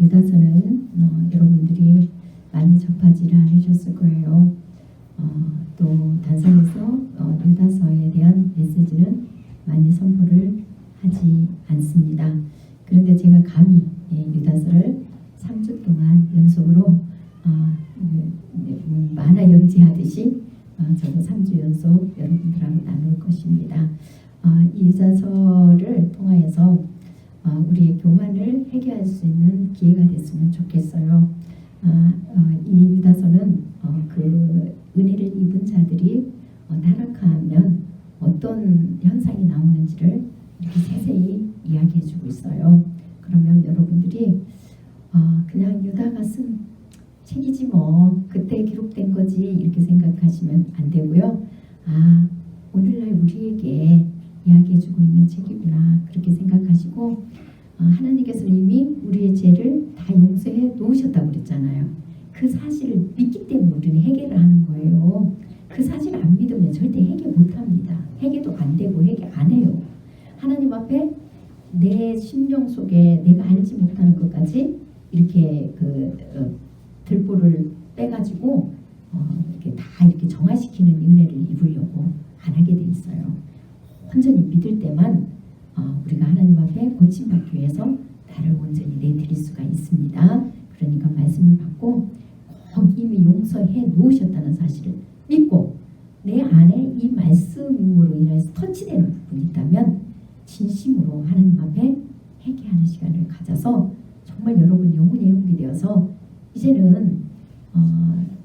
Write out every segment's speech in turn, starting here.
유다서는 여러분들이 많이 접하지를 않으셨을 거예요. 또 단상에서 유다서에 대한 메시지는 많이 선포를 하지 않습니다. 그런데 제가 감히 유다서를 3주 동안 연속으로 만화 연재하듯이 저도 3주 연속 여러분들하고 나눌 것입니다. 이 유다서를 통하여서 우리의 교만을 해결할 수 있는 기회가 됐으면 좋겠어요. 이 유다서는 그 은혜를 입은 자들이 타락하면 어떤 현상이 나오는지를 이렇게 세세히 이야기해주고 있어요. 그러면 여러분들이 그냥 유다가 쓴 책이지 뭐 그때 기록된 거지 이렇게 생각하시면 안 되고요. 오늘날 우리에게 이야기해주고 있는 책이구나 그렇게 생각하시고 하나님께서는 이미 우리의 죄를 다 용서해 놓으셨다고 그랬잖아요. 그 사실을 믿기 때문에 우리는 해결을 하는 거예요. 그 사실을 안 믿으면 절대 해결 못합니다. 해결도 안 되고 해결 안 해요. 하나님 앞에 내 심령 속에 내가 알지 못하는 것까지 이렇게 들보를 빼가지고 이렇게 다 이렇게 정화시키는 은혜를 입으려고 안 하게 돼 있어요. 온전히 믿을 때만 우리가 하나님 앞에 고침받기 위해서 나를 온전히 내드릴 수가 있습니다. 그러니까 말씀을 받고 꼭 이미 용서해 놓으셨다는 사실을 믿고 내 안에 이 말씀으로 인해서 터치되는 부분이 있다면 진심으로 하나님 앞에 회개하는 시간을 가져서 정말 여러분 영혼이 회복이 되어서 이제는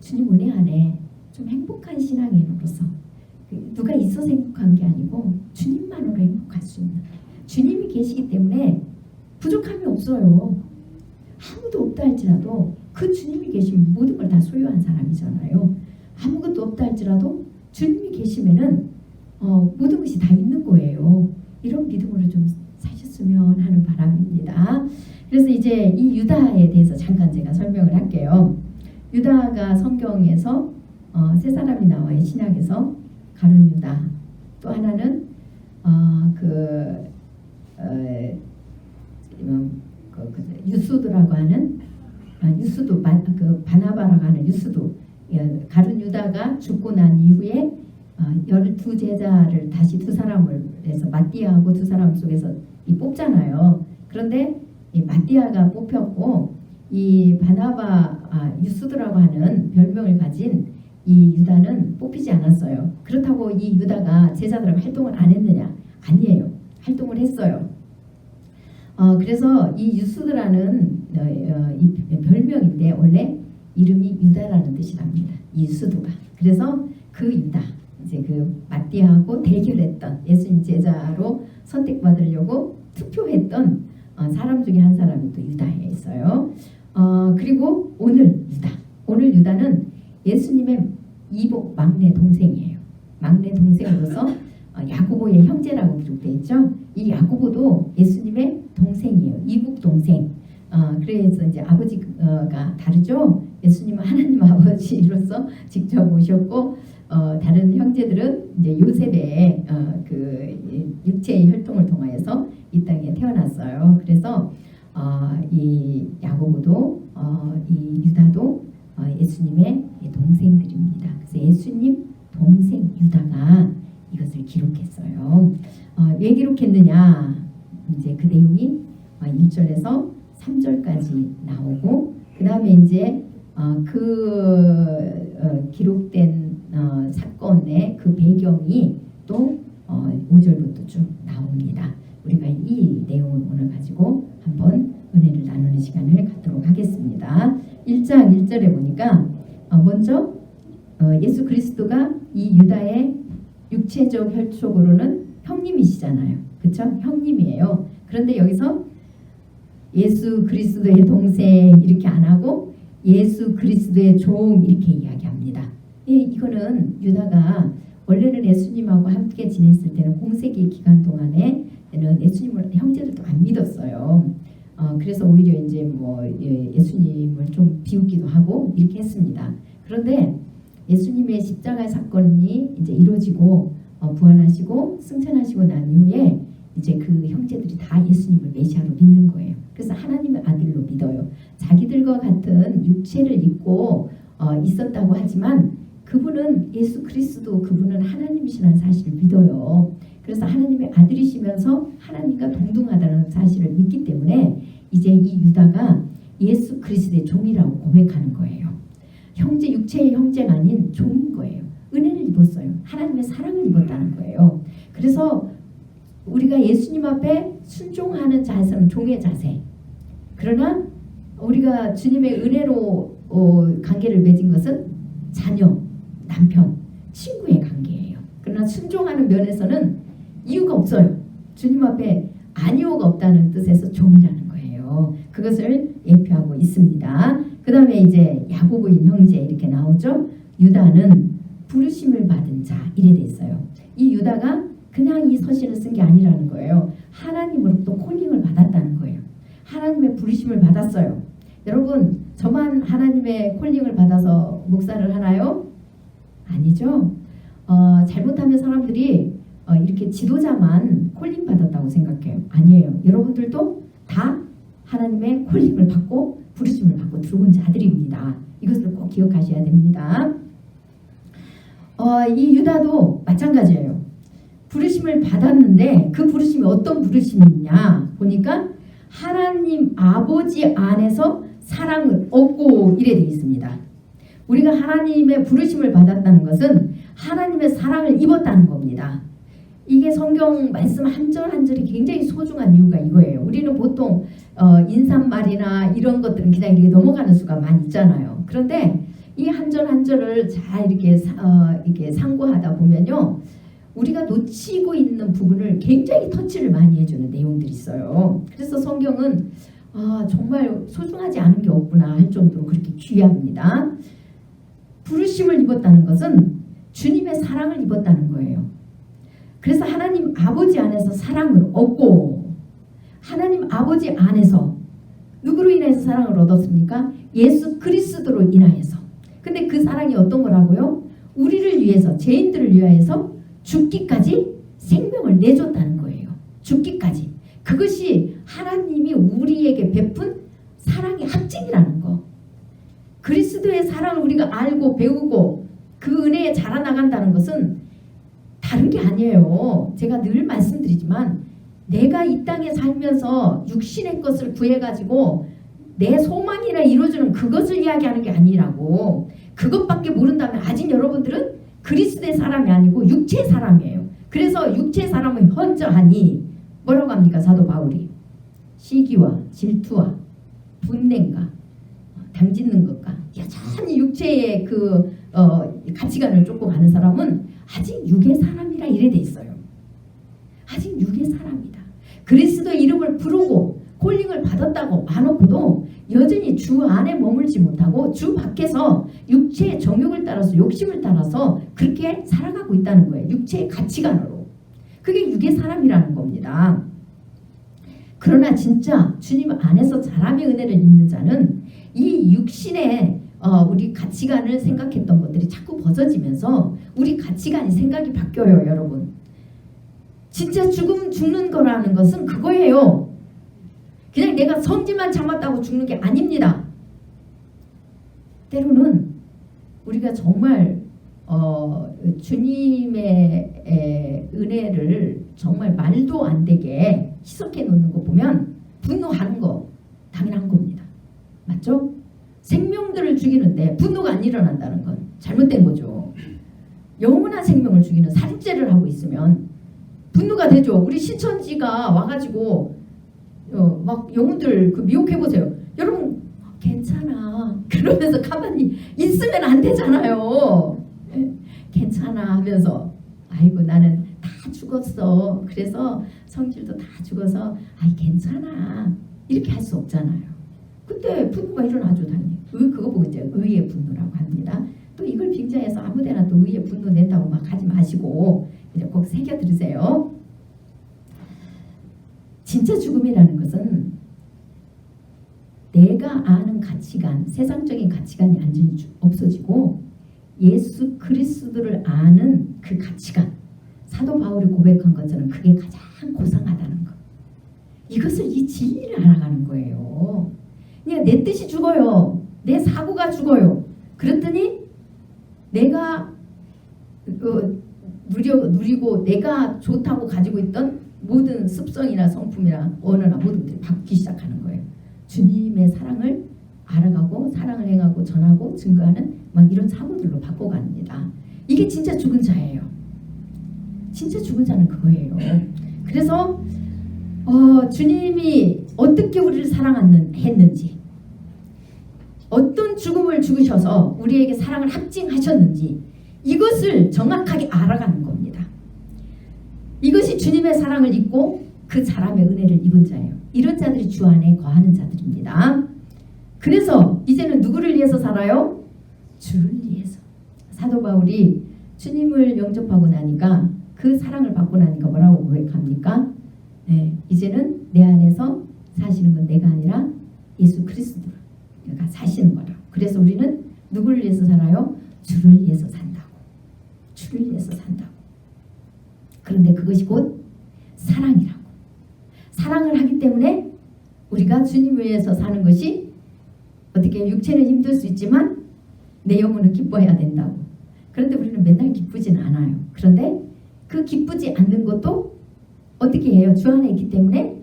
주님 은혜 안에 좀 행복한 신앙인으로서 누가 있어서 행복한 게 아니고 주님만으로 행복할 수 있는 주님이 계시기 때문에 부족함이 없어요. 아무도 없다 할지라도 그 주님이 계시면 모든 걸 다 소유한 사람이잖아요. 아무것도 없다 할지라도 주님이 계시면은 모든 것이 다 있는 거예요. 이런 믿음으로 좀 사셨으면 하는 바람입니다. 그래서 이제 이 유다에 대해서 잠깐 제가 설명을 할게요. 유다가 성경에서 세 사람이 나와요. 신약에서 가룟 유다. 또 하나는 유수도라고 하는 유수도 바나바라고 하는 유수도 가룟 유다가 죽고 난 이후에 12제자를 다시 두 사람을 해서 마띠아하고 두 사람 속에서 뽑잖아요. 그런데 이 마띠아가 뽑혔고 이 바나바 유수도라고 하는 별명을 가진 이 유다는 뽑히지 않았어요. 그렇다고 이 유다가 제자들하고 활동을 안 했느냐? 아니에요. 활동을 했어요. 그래서 이 유수도라는 이 별명인데 원래 이름이 유다라는 뜻이랍니다. 유수도가. 그래서 그 유다, 이제 그 마띠아하고 대결했던 예수님 제자로 선택받으려고 투표했던 사람 중에 한 사람이 또 유다에 있어요. 그리고 오늘 유다는 예수님의 이복 막내 동생이에요. 막내 동생으로서 야고보의 형제라고 기록되어 있죠. 이 야고보도 예수님의 동생이에요. 이국 동생. 그래서 이제 아버지가 다르죠. 예수님은 하나님 아버지로서 직접 오셨고 다른 형제들은 이제 요셉의 그 육체의 혈통을 통하여서 이 땅에 태어났어요. 그래서 이 야고보도 이 유다도 예수님의 동생들입니다. 그래서 예수님 동생 유다가 이것을 기록했어요. 왜 기록했느냐? 이제 그 내용이 1절에서 3절까지 나오고 그 다음에 이제 기록된 사건의 그 배경이 또 5절부터 쭉 나옵니다. 우리가 이 내용을 오늘 가지고 한번 은혜를 나누는 시간을 갖도록 하겠습니다. 1장 1절에 보니까 먼저 예수 그리스도가 이 유다의 육체적 혈족으로는 형님이시잖아요. 그렇죠? 형님이에요. 그런데 여기서 예수 그리스도의 동생 이렇게 안 하고 예수 그리스도의 종 이렇게 이야기합니다. 이거는 유다가 원래는 예수님하고 함께 지냈을 때는 공생의 기간 동안에는 예수님을 형제들도 안 믿었어요. 그래서 오히려 이제 예수님을 좀 비웃기도 하고 이렇게 했습니다. 그런데 예수님의 십자가 사건이 이제 이루어지고 부활하시고 승천하시고 난 이후에 이제 그 형제들이 다 예수님을 메시아로 믿는 거예요. 그래서 하나님의 아들로 믿어요. 자기들과 같은 육체를 입고 있었다고 하지만 그분은 예수 그리스도 그분은 하나님이시라는 사실을 믿어요. 그래서 하나님의 아들이시면서 하나님과 동등하다는 사실을 믿기 때문에 이제 이 유다가 예수 그리스도의 종이라고 고백하는 거예요. 형제, 육체의 형제가 아닌 종인 거예요. 은혜를 입었어요. 하나님의 사랑을 입었다는 거예요. 그래서 우리가 예수님 앞에 순종하는 자세는 종의 자세. 그러나 우리가 주님의 은혜로 관계를 맺은 것은 자녀, 남편, 친구의 관계예요. 그러나 순종하는 면에서는 이유가 없어요. 주님 앞에 아니오가 없다는 뜻에서 종이라는 거예요. 그것을 예표하고 있습니다. 그 다음에 이제 야고보인 형제 이렇게 나오죠. 유다는 부르심을 받은 자 이래 돼 있어요. 이 유다가 그냥 이 서신을 쓴 게 아니라는 거예요. 하나님으로부터 콜링을 받았다는 거예요. 하나님의 부르심을 받았어요. 여러분 저만 하나님의 콜링을 받아서 목사를 하나요? 아니죠. 잘못하면 사람들이 이렇게 지도자만 콜링 받았다고 생각해요. 아니에요. 여러분들도 다 하나님의 콜링을 받고 부르심을 받고 들어온 자들입니다. 이것을 꼭 기억하셔야 됩니다. 이 유다도 마찬가지예요. 부르심을 받았는데 그 부르심이 어떤 부르심이냐 보니까 하나님 아버지 안에서 사랑을 얻고 이래 되어 있습니다. 우리가 하나님의 부르심을 받았다는 것은 하나님의 사랑을 입었다는 겁니다. 이게 성경 말씀 한 절 한 절이 굉장히 소중한 이유가 이거예요. 우리는 보통 인사말이나 이런 것들은 그냥 이렇게 넘어가는 수가 많이 있잖아요. 그런데 이 한 절 한 절을 잘 이렇게 상고하다 보면요, 우리가 놓치고 있는 부분을 굉장히 터치를 많이 해주는 내용들이 있어요. 그래서 성경은 정말 소중하지 않은 게 없구나 할 정도로 그렇게 귀합니다. 부르심을 입었다는 것은 주님의 사랑을 입었다는 거예요. 그래서 하나님 아버지 안에서 사랑을 얻고, 하나님 아버지 안에서 누구로 인해서 사랑을 얻었습니까? 예수 그리스도로 인하여서. 근데 그 사랑이 어떤 거라고요? 우리를 위해서, 죄인들을 위하여서 죽기까지 생명을 내줬다는 거예요. 죽기까지. 그것이 하나님이 우리에게 베푼 사랑의 확증이라는 거. 그리스도의 사랑을 우리가 알고 배우고 그 은혜에 자라나간다는 것은 다른 게 아니에요. 제가 늘 말씀드리지만 내가 이 땅에 살면서 육신의 것을 구해가지고 내 소망이나 이루어주는 그것을 이야기하는 게 아니라고. 그것밖에 모른다면 아직 여러분들은 그리스도의 사람이 아니고 육체의 사람이에요. 그래서 육체의 사람은 현저하니 뭐라고 합니까? 사도 바울이 시기와 질투와 분냄과 당짓는 것과 여전히 육체의 그 가치관을 쫓고 가는 사람은 아직 육의 사람이라 이래 돼 있어요. 아직 육의 사람이다. 그리스도의 이름을 부르고 콜링을 받았다고 해놓고도 여전히 주 안에 머물지 못하고 주 밖에서 육체의 정욕을 따라서 욕심을 따라서 그렇게 살아가고 있다는 거예요. 육체의 가치관으로. 그게 육의 사람이라는 겁니다. 그러나 진짜 주님 안에서 사람의 은혜를 입는 자는 이 육신의 우리 가치관을 생각했던 것들이 자꾸 벗어지면서 우리 가치관이 생각이 바뀌어요. 여러분. 진짜 죽는 거라는 것은 그거예요. 그냥 내가 성질만 참았다고 죽는 게 아닙니다. 때로는 우리가 정말 주님의 은혜를 정말 말도 안 되게 희석해 놓는 거 보면 분노하는 거 당연한 겁니다. 맞죠? 생명들을 죽이는데 분노가 안 일어난다는 건 잘못된 거죠. 영원한 생명을 죽이는 살인죄를 하고 있으면 분노가 되죠. 우리 신천지가 와가지고 막 영혼들 미혹해보세요. 여러분 괜찮아 그러면서 가만히 있으면 안 되잖아요. 괜찮아 하면서 아이고 나는 다 죽었어. 그래서 성질도 다 죽어서 아이 괜찮아 이렇게 할 수 없잖아요. 그때 분노가 일어나죠. 당연히. 그거 보고 이제 의의 분노라고 합니다. 또 이걸 빙자해서 아무데나 또 의의 분노 낸다고 막 하지 마시고 이제 꼭 새겨 들으세요. 진짜 죽음이라는 것은 내가 아는 가치관, 세상적인 가치관이 완전히 없어지고 예수 그리스도를 아는 그 가치관, 사도 바울이 고백한 것처럼 그게 가장 고상하다는 것. 이것을 이 진리를 알아가는 거예요. 그러니까 내 뜻이 죽어요. 내 사고가 죽어요. 그랬더니 내가 누리고 내가 좋다고 가지고 있던 모든 습성이나 성품이나 언어나 모든 것들이 바뀌기 시작하는 거예요. 주님의 사랑을 알아가고 사랑을 행하고 전하고 증거하는 막 이런 사고들로 바꿔갑니다. 이게 진짜 죽은 자예요. 진짜 죽은 자는 그거예요. 그래서 주님이 어떻게 우리를 사랑했는지, 어떤 죽음을 죽으셔서 우리에게 사랑을 합증하셨는지 이것을 정확하게 알아가는 겁니다. 이것이 주님의 사랑을 입고 그 사람의 은혜를 입은 자예요. 이런 자들이 주 안에 거하는 자들입니다. 그래서 이제는 누구를 위해서 살아요? 주를 위해서. 사도 바울이 주님을 영접하고 나니까 그 사랑을 받고 나니까 뭐라고 고백합니까? 네, 이제는 내 안에서 사시는 건 내가 아니라 예수 그리스도가 사시는 거라. 그래서 우리는 누구를 위해서 살아요? 주를 위해서 산다고. 주를 위해서 산다고. 그런데 그것이 곧 사랑이라고. 사랑을 하기 때문에 우리가 주님을 위해서 사는 것이 어떻게 육체는 힘들 수 있지만 내 영혼은 기뻐해야 된다고. 그런데 우리는 맨날 기쁘진 않아요. 그런데 그 기쁘지 않는 것도 어떻게 해요? 주 안에 있기 때문에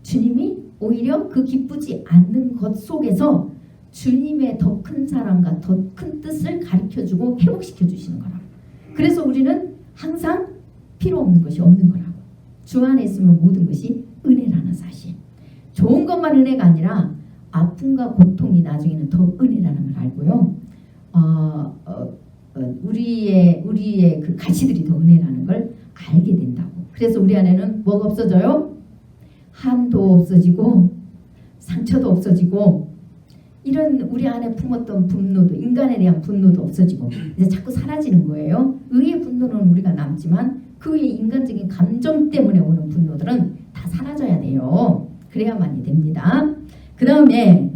주님이 오히려 그 기쁘지 않는 것 속에서 주님의 더 큰 사랑과 더 큰 뜻을 가르쳐주고 회복시켜 주시는 거라고. 그래서 우리는 항상 필요 없는 것이 없는 거라고. 주 안에 있으면 모든 것이 은혜라는 사실. 좋은 것만 은혜가 아니라 아픔과 고통이 나중에는 더 은혜라는 걸 알고요. 우리의 그 가치들이 더 은혜라는 걸 알게 된다고. 그래서 우리 안에는 뭐가 없어져요? 한도 없어지고 상처도 없어지고 이런 우리 안에 품었던 분노도, 인간에 대한 분노도 없어지고 이제 자꾸 사라지는 거예요. 의의 분노는 우리가 남지만 그 외의 인간적인 감정 때문에 오는 분노들은 다 사라져야 돼요. 그래야만이 됩니다. 그 다음에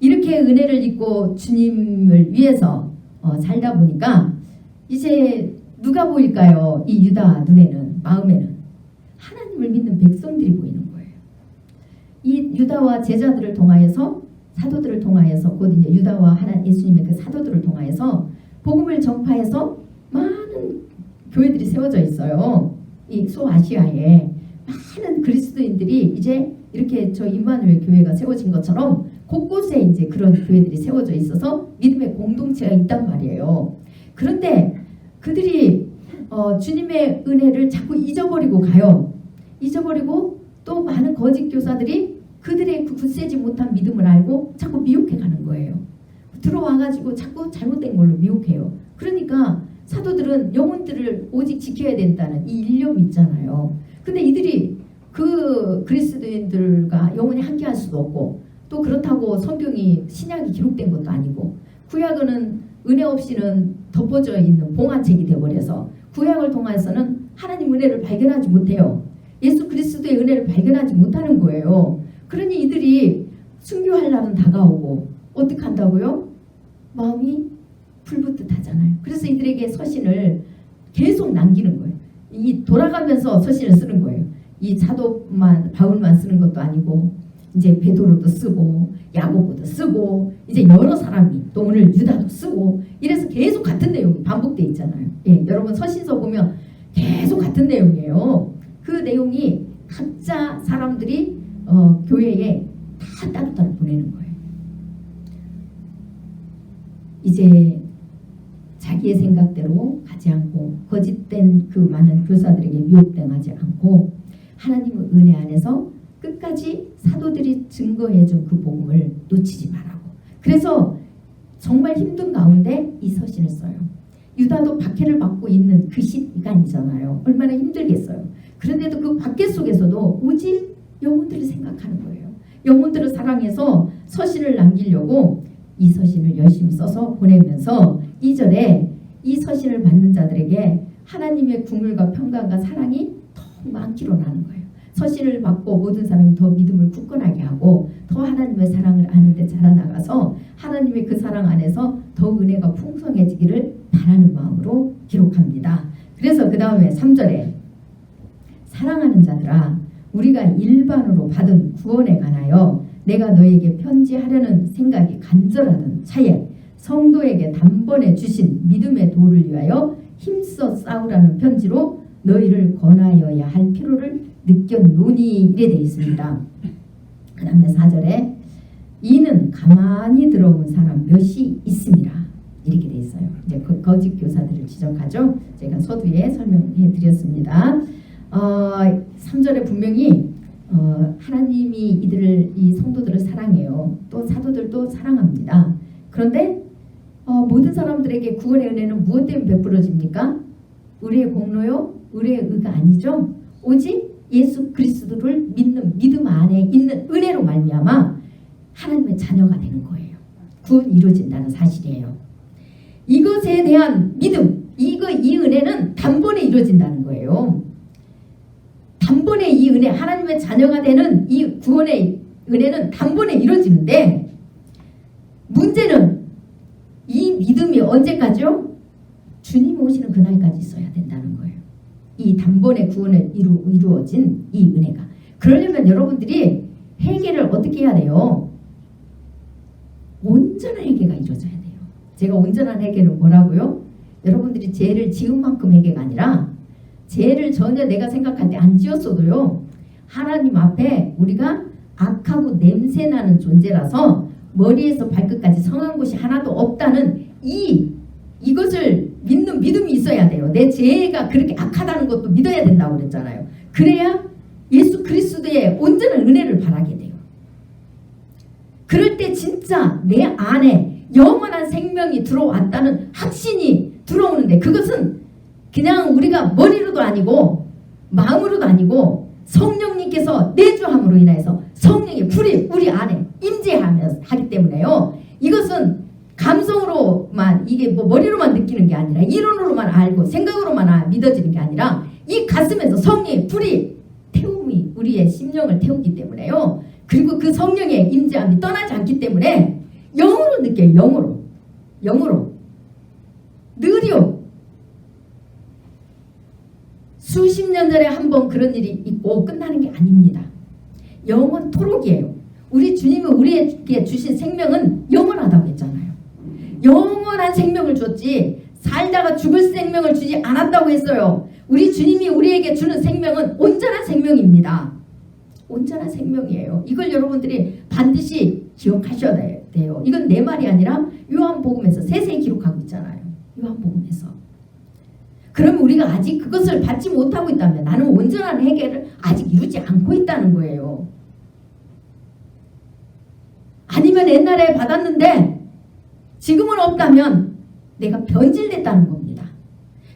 이렇게 은혜를 입고 주님을 위해서 살다 보니까 이제 누가 보일까요? 이 유다 눈에는, 마음에는 하나님을 믿는 백성들이 보이는 거예요. 이 유다와 제자들을 통하여서, 사도들을 통하여서, 곧 이제 유다와 예수님의 그 사도들을 통하여서 복음을 전파해서 많은 교회들이 세워져 있어요. 이 소아시아에 많은 그리스도인들이 이제 이렇게 저 임마누엘 교회가 세워진 것처럼 곳곳에 이제 그런 교회들이 세워져 있어서 믿음의 공동체가 있단 말이에요. 그런데 그들이 주님의 은혜를 자꾸 잊어버리고 가요. 잊어버리고 또 많은 거짓 교사들이 그들의 그 굳세지 못한 믿음을 알고 자꾸 미혹해 가는 거예요. 들어와가지고 자꾸 잘못된 걸로 미혹해요. 그러니까 사도들은 영혼들을 오직 지켜야 된다는 이 일념이 있잖아요. 근데 이들이 그 그리스도인들과 영원히 함께할 수도 없고 또 그렇다고 성경이 신약이 기록된 것도 아니고 구약은 은혜 없이는 덮어져 있는 봉화책이 되어버려서 구약을 통해서는 하나님 은혜를 발견하지 못해요. 예수 그리스도의 은혜를 발견하지 못하는 거예요. 그러니 이들이 순교할 날은 다가오고 어떻게 한다고요? 마음이 불붙듯 하잖아요. 그래서 이들에게 서신을 계속 남기는 거예요. 이 돌아가면서 서신을 쓰는 거예요. 이 사도만 바울만 쓰는 것도 아니고 이제 베드로도 쓰고 야고보도 쓰고 이제 여러 사람이 또 오늘 유다도 쓰고 이래서 계속 같은 내용이 반복돼 있잖아요. 예, 여러분 서신서 보면 계속 같은 내용이에요. 그 내용이 각자 사람들이 교회에 다 따로따로 보내는 거예요. 이제 자기의 생각대로 가지 않고 거짓된 그 많은 교사들에게 미혹당하지 않고 하나님의 은혜 안에서 끝까지 사도들이 증거해준 그 복음을 놓치지 말라고. 그래서 정말 힘든 가운데 이 서신을 써요. 유다도 박해를 받고 있는 그 시간이잖아요. 얼마나 힘들겠어요. 그런데도 그 박해 속에서도 오직 영혼들을 생각하는 거예요. 영혼들을 사랑해서 서신을 남기려고 이 서신을 열심히 써서 보내면서 2절에 이 서신을 받는 자들에게 하나님의 국물과 평강과 사랑이 더 많기로 나는 거예요. 서신을 받고 모든 사람이 더 믿음을 굳건하게 하고 더 하나님의 사랑을 아는데 자라나가서 하나님의 그 사랑 안에서 더 은혜가 풍성해지기를 바라는 마음으로 기록합니다. 그래서 그 다음에 3절에 사랑하는 자들아 우리가 일반으로 받은 구원에 관하여 내가 너에게 편지하려는 생각이 간절하던 차에 성도에게 단번에 주신 믿음의 도를 위하여 힘써 싸우라는 편지로 너희를 권하여야 할 필요를 느꼈노니 이래 되어 있습니다. 그 다음에 4절에 이는 가만히 들어온 사람 몇이 있습니다. 이렇게 되어 있어요. 이제 거짓 교사들을 지적하죠. 제가 서두에 설명해 드렸습니다. 3절에 분명히 하나님이 이 성도들을 사랑해요. 또 사도들도 사랑합니다. 그런데 모든 사람들에게 구원의 은혜는 무엇 때문에 베풀어집니까? 우리의 공로요? 우리의 의가 아니죠. 오직 예수 그리스도를 믿는 믿음 안에 있는 은혜로 말미암아 하나님의 자녀가 되는 거예요. 구원이 이루어진다는 사실이에요. 이것에 대한 믿음, 이 은혜는 단번에 이루어진다는 거예요. 단번에 이 은혜, 하나님의 자녀가 되는 이 구원의 은혜는 단번에 이루어지는데 문제는 이 믿음이 언제까지요? 주님 오시는 그날까지 있어야 된다는 거예요. 이 단번에 구원을 이루어진 이 은혜가. 그러려면 여러분들이 회개를 어떻게 해야 돼요? 온전한 회개가 이루어져야 돼요. 제가 온전한 회개는 뭐라고요? 여러분들이 죄를 지은 만큼 회개가 아니라 죄를 전혀 내가 생각할 때 안 지었어도요. 하나님 앞에 우리가 악하고 냄새나는 존재라서 머리에서 발끝까지 성한 곳이 하나도 없다는 이것을 믿는 믿음이 있어야 돼요. 내 죄가 그렇게 악하다는 것도 믿어야 된다고 그랬잖아요. 그래야 예수 그리스도의 온전한 은혜를 바라게 돼요. 그럴 때 진짜 내 안에 영원한 생명이 들어왔다는 확신이 들어오는데 그것은 그냥 우리가 머리로도 아니고 마음으로도 아니고 성령님께서 내주함으로 인해서 성령의 불이 우리 안에 임재하기 때문에요. 이것은 감성으로만 이게 머리로만 느끼는 게 아니라 이론으로만 알고 생각으로만 믿어지는 게 아니라 이 가슴에서 성령의 불이 태움이 우리의 심령을 태우기 때문에요. 그리고 그 성령의 임재함이 떠나지 않기 때문에 영으로 느껴요. 영으로 느려. 수십 년 전에 한번 그런 일이 있고 끝나는 게 아닙니다. 영원토록이에요. 우리 주님이 우리에게 주신 생명은 영원하다고 했잖아요. 영원한 생명을 줬지 살다가 죽을 생명을 주지 않았다고 했어요. 우리 주님이 우리에게 주는 생명은 온전한 생명입니다. 온전한 생명이에요. 이걸 여러분들이 반드시 기억하셔야 돼요. 이건 내 말이 아니라 요한복음에서 세세히 기록하고 있잖아요. 요한복음에서. 그러면 우리가 아직 그것을 받지 못하고 있다면 나는 온전한 회개를 아직 이루지 않고 있다는 거예요. 아니면 옛날에 받았는데 지금은 없다면 내가 변질됐다는 겁니다.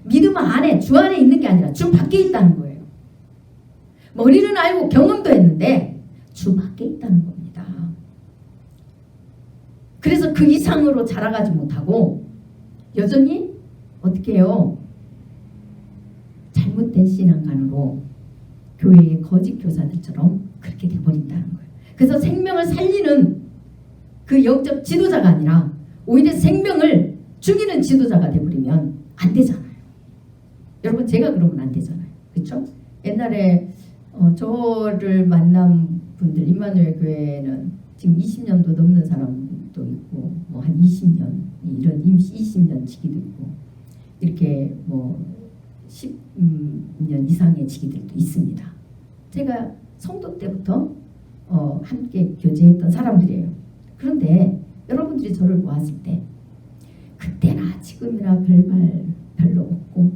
믿음 안에 주 안에 있는 게 아니라 주 밖에 있다는 거예요. 머리는 알고 경험도 했는데 주 밖에 있다는 겁니다. 그래서 그 이상으로 자라가지 못하고 여전히 어떻게 해요? 잘못된 신앙관으로 교회의 거짓 교사들처럼 그렇게 돼버린다는 거예요. 그래서 생명을 살리는 그 영적 지도자가 아니라 오히려 생명을 죽이는 지도자가 돼버리면 안 되잖아요. 여러분 제가 그러면 안 되잖아요. 그렇죠? 옛날에 저를 만난 분들 임마누엘 교회는 지금 20년도 넘는 사람도 있고 뭐 한 20년 이런 20년 지기도 있고 이렇게 뭐 10년 이상의 지기들도 있습니다. 제가 성도 때부터 함께 교제했던 사람들이에요. 그런데 여러분들이 저를 보았을 때 그때나 지금이나 별말 별로 없고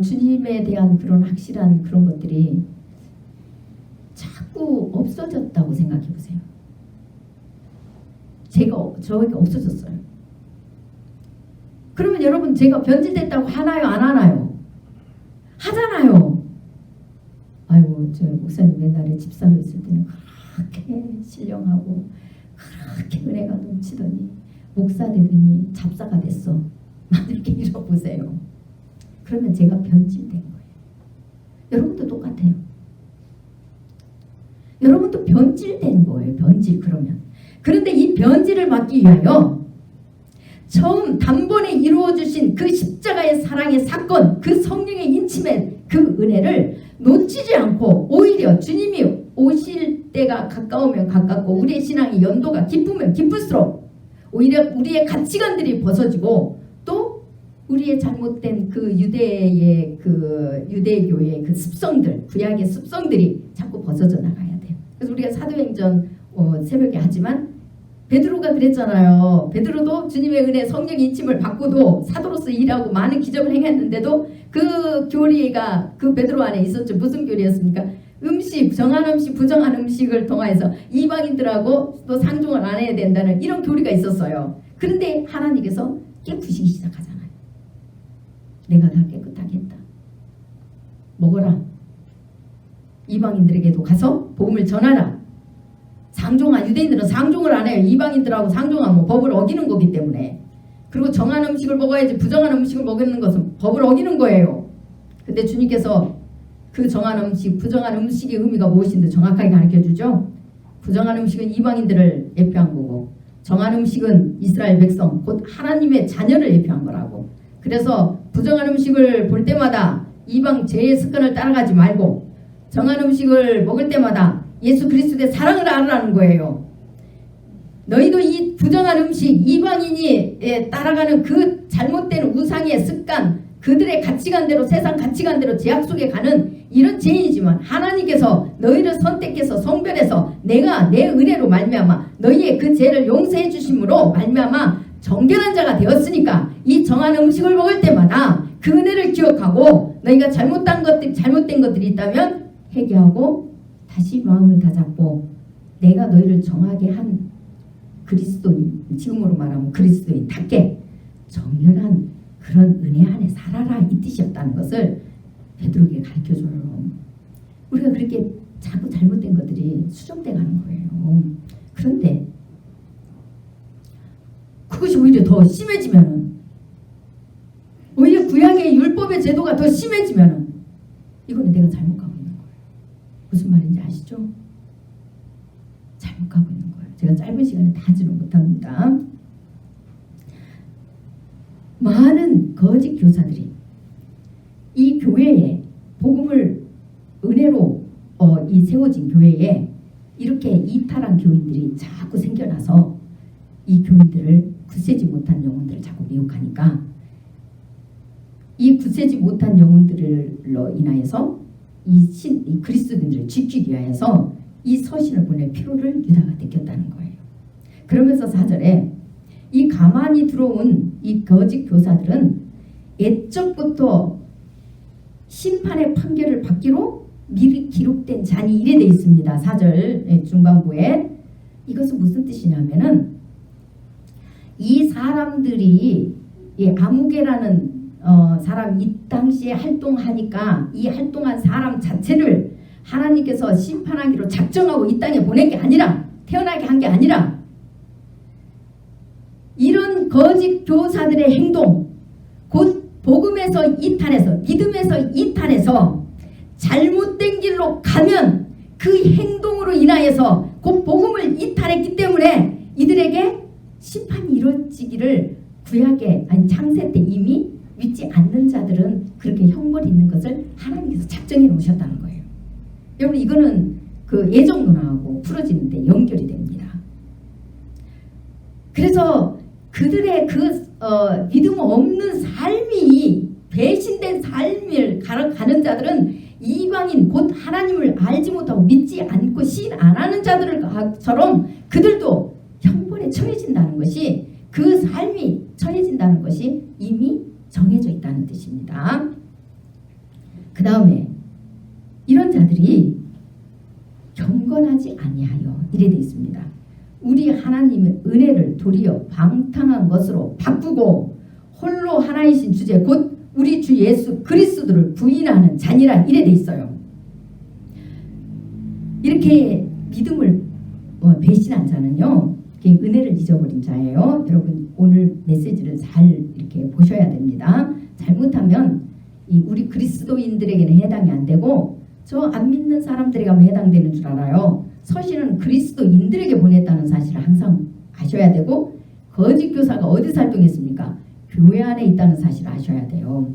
주님에 대한 그런 확실한 그런 것들이 자꾸 없어졌다고 생각해 보세요. 저에게 없어졌어요. 그러면 여러분 제가 변질됐다고 하나요? 안 하나요? 하잖아요. 아이고 저 목사님 옛날에 집사로 있을 때는 그렇게 신령하고 그렇게 은혜가 넘치더니 목사 되더니 잡사가 됐어. 이렇게 잃어보세요. 그러면 제가 변질된 거예요. 여러분도 똑같아요. 여러분도 변질된 거예요. 변질 그러면. 그런데 이 변질을 막기 위하여 처음 단번에 이루어주신 그 십자가의 사랑의 사건, 그 성령의 인침의 그 은혜를 놓치지 않고 오히려 주님이 오실 때가 가까우면 가깝고 우리의 신앙의 연도가 깊으면 깊을수록 오히려 우리의 가치관들이 벗어지고 또 우리의 잘못된 그 유대교의 그 습성들, 구약의 습성들이 자꾸 벗어져 나가야 돼요. 그래서 우리가 사도행전 새벽에 하지만 베드로가 그랬잖아요. 베드로도 주님의 은혜 성령의 인침을 받고도 사도로서 일하고 많은 기적을 행했는데도 그 교리가 그 베드로 안에 있었죠. 무슨 교리였습니까? 음식, 정한 음식, 부정한 음식을 통해서 이방인들하고 또 상종을 안 해야 된다는 이런 교리가 있었어요. 그런데 하나님께서 깨부시기 시작하잖아요. 내가 다 깨끗하게 했다. 먹어라. 이방인들에게도 가서 복음을 전하라. 상종한 유대인들은 상종을 안 해요. 이방인들하고 상종하면 법을 어기는 거기 때문에. 그리고 정한 음식을 먹어야지 부정한 음식을 먹는 것은 법을 어기는 거예요. 근데 주님께서 그 정한 음식, 부정한 음식의 의미가 무엇인지 정확하게 가르쳐주죠. 부정한 음식은 이방인들을 예표한 거고 정한 음식은 이스라엘 백성, 곧 하나님의 자녀를 예표한 거라고. 그래서 부정한 음식을 볼 때마다 이방 죄의 습관을 따라가지 말고 정한 음식을 먹을 때마다 예수 그리스도의 사랑을 알으라는 거예요. 너희도 이 부정한 음식, 이방인이 따라가는 그 잘못된 우상의 습관, 그들의 가치관대로, 세상 가치관대로 제약 속에 가는 이런 죄인이지만 하나님께서 너희를 선택해서 성별해서 내가 내 은혜로 말미암아 너희의 그 죄를 용서해 주심으로 말미암아 정결한 자가 되었으니까 이 정한 음식을 먹을 때마다 그 은혜를 기억하고 너희가 잘못된 것들이 있다면 회개하고 다시 마음을 다잡고 내가 너희를 정하게 한 그리스도인, 지금으로 말하면 그리스도인답게 정결한 그런 은혜 안에 살아라 이 뜻이었다는 것을 베드로에게 가르쳐줘요. 우리가 그렇게 자꾸 잘못된 것들이 수정돼 가는 거예요. 그런데 그것이 오히려 더 심해지면은 오히려 구약의 율법의 제도가 더 심해지면은 이거는 내가 잘못 가고 있는 거예요. 무슨 말인지 아시죠? 잘못 가고 있는 거예요. 제가 짧은 시간에 다 하지는 못합니다. 많은 거짓 교사들이 이 교회에 복음을 은혜로 이 세워진 교회에 이렇게 이탈한 교인들이 자꾸 생겨나서 이 교인들을 굳세지 못한 영혼들을 자꾸 미혹하니까 이 굳세지 못한 영혼들로 인하여서 이 그리스도인들을 지키기 위하여서 이 서신을 보낼 필요를 유다가 느꼈다는 거예요. 그러면서 4절에 이 가만히 들어온 이 거짓 교사들은 옛적부터 심판의 판결을 받기로 미리 기록된 잔이 이래 되어 있습니다. 4절 중반부에. 이것은 무슨 뜻이냐면은 이 사람들이 아무개라는 사람이 이 당시에 활동하니까 이 활동한 사람 자체를 하나님께서 심판하기로 작정하고 이 땅에 보낸 게 아니라 태어나게 한 게 아니라 이런 거짓 교사들의 행동 곧 복음에서 이탈해서 믿음에서 이탈해서 잘못된 길로 가면 그 행동으로 인하여서 곧 복음을 이탈했기 때문에 이들에게 심판이 이루어지기를 구약에 아니 창세 때 이미 믿지 않는 자들은 그렇게 형벌이 있는 것을 하나님께서 작정해 놓으셨다는 거예요. 여러분 이거는 그 예정론하고 풀어지는데 연결이 됩니다. 그래서 그들의 그 믿음 없는 삶이 배신된 삶을 가는 자들은 이방인 곧 하나님을 알지 못하고 믿지 않고 신 안 하는 자들처럼 그들도 형벌에 처해진다는 것이 그 삶이 처해진다는 것이 이미 정해져 있다는 뜻입니다. 그 다음에 이런 자들이 경건하지 아니하여 이래 되어 있습니다. 우리 하나님의 은혜를 도리어 방탕한 것으로 바꾸고 홀로 하나이신 주제 곧 우리 주 예수 그리스도를 부인하는 자니라 이래 돼 있어요. 이렇게 믿음을 배신한 자는요 은혜를 잊어버린 자예요. 여러분 오늘 메시지를 잘 이렇게 보셔야 됩니다. 잘못하면 우리 그리스도인들에게는 해당이 안 되고 저 안 믿는 사람들에게만 해당되는 줄 알아요. 서신은 그리스도인들에게 보냈다는 사실을 항상 아셔야 되고 거짓 교사가 어디서 활동했습니까? 교회 안에 있다는 사실을 아셔야 돼요.